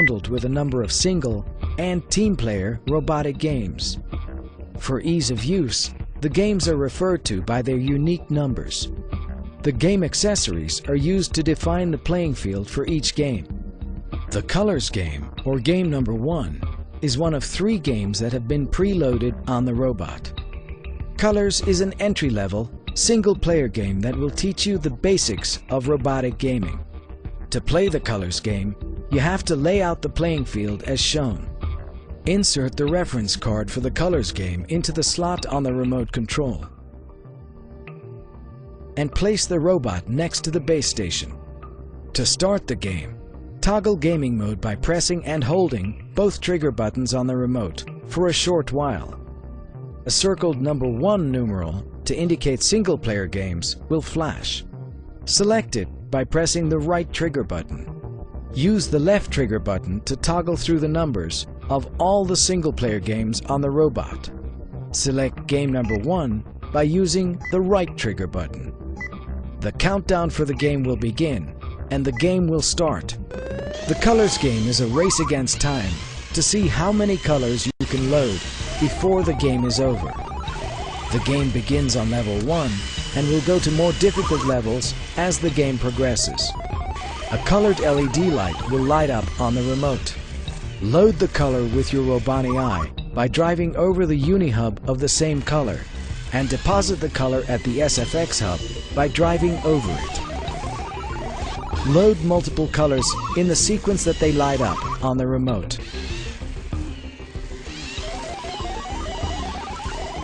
bundled with a number of single and team-player robotic games. For ease of use, the games are referred to by their unique numbers. The game accessories are used to define the playing field for each game. The Colors game, or game number 1, is one of 3 games that have been preloaded on the robot. Colors is an entry-level, single-player game that will teach you the basics of robotic gaming. To play the Colors game, you have to lay out the playing field as shown. Insert the reference card for the Colors game into the slot on the remote control and place the robot next to the base station. To start the game, toggle gaming mode by pressing and holding both trigger buttons on the remote for a short while. A circled number 1 numeral to indicate single-player games will flash. Select it by pressing the right trigger button. Use the left trigger button to toggle through the numbers of all the single-player games on the robot. Select game number 1 by using the right trigger button. The countdown for the game will begin, and the game will start. The Colors game is a race against time to see how many colors you can load before the game is over. The game begins on level 1 and will go to more difficult levels as the game progresses. A colored LED light will light up on the remote. Load the color with your Robonii Eye by driving over the uni-hub of the same color, and deposit the color at the SFX hub by driving over it. Load multiple colors in the sequence that they light up on the remote.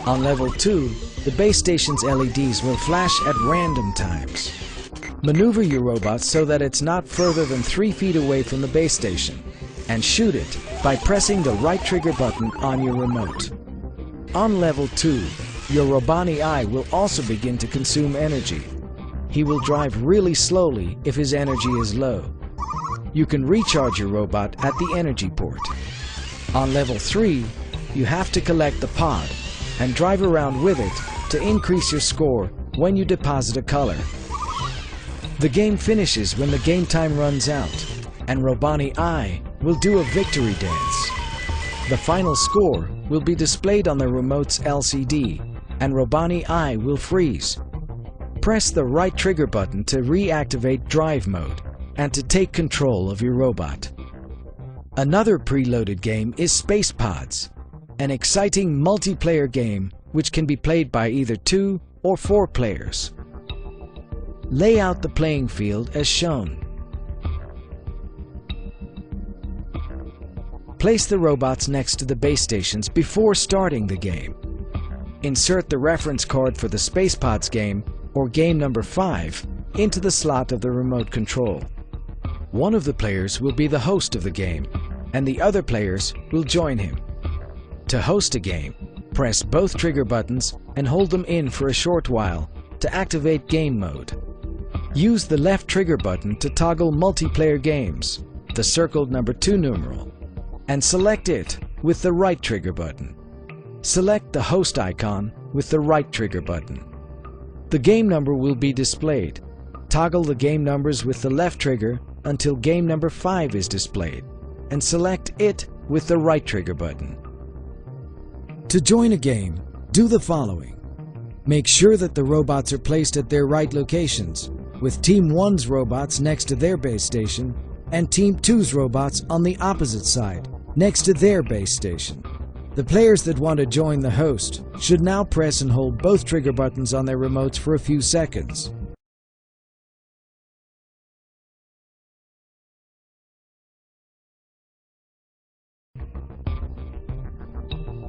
On level 2, the base station's LEDs will flash at random times. Maneuver your robot so that it's not further than 3 feet away from the base station, and shoot it by pressing the right trigger button on your remote. On level 2, your Robonii Eye will also begin to consume energy. He will drive really slowly if his energy is low. You can recharge your robot at the energy port. On level 3, you have to collect the pod and drive around with it to increase your score when you deposit a color. The game finishes when the game time runs out, and Robonii Eye will do a victory dance. The final score will be displayed on the remote's LCD, and Robonii Eye will freeze. Press the right trigger button to reactivate drive mode and to take control of your robot. Another preloaded game is Space Pods, an exciting multiplayer game which can be played by either 2 or 4 players. Lay out the playing field as shown. Place the robots next to the base stations before starting the game. Insert the reference card for the Space Pods game, or game number 5, into the slot of the remote control. One of the players will be the host of the game, and the other players will join him. To host a game, press both trigger buttons and hold them in for a short while to activate game mode. Use the left trigger button to toggle multiplayer games, the circled number 2 numeral, and select it with the right trigger button. Select the host icon with the right trigger button. The game number will be displayed. Toggle the game numbers with the left trigger until game number 5 is displayed, and select it with the right trigger button. To join a game, do the following. Make sure that the robots are placed at their right locations, with Team 1's robots next to their base station and Team 2's robots on the opposite side, next to their base station. The players that want to join the host should now press and hold both trigger buttons on their remotes for a few seconds.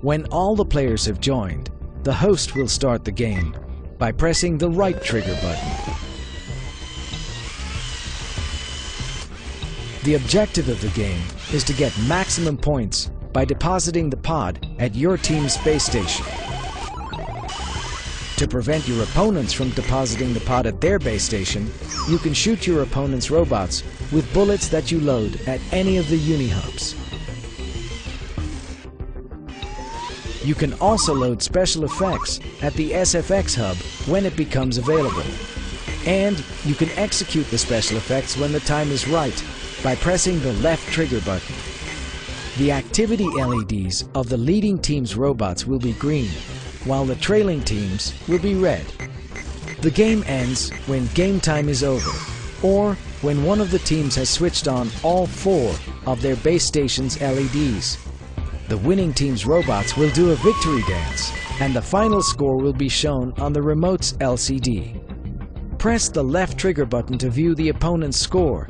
When all the players have joined, the host will start the game by pressing the right trigger button. The objective of the game is to get maximum points by depositing the pod at your team's space station. To prevent your opponents from depositing the pod at their base station, you can shoot your opponent's robots with bullets that you load at any of the uni-hubs. You can also load special effects at the SFX hub when it becomes available. And you can execute the special effects when the time is right by pressing the left trigger button. The activity LEDs of the leading team's robots will be green, while the trailing teams will be red. The game ends when game time is over, or when one of the teams has switched on all 4 of their base station's LEDs. The winning team's robots will do a victory dance, and the final score will be shown on the remote's LCD. Press the left trigger button to view the opponent's score,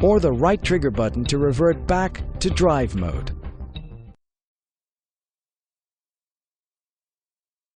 or the right trigger button to revert back to drive mode.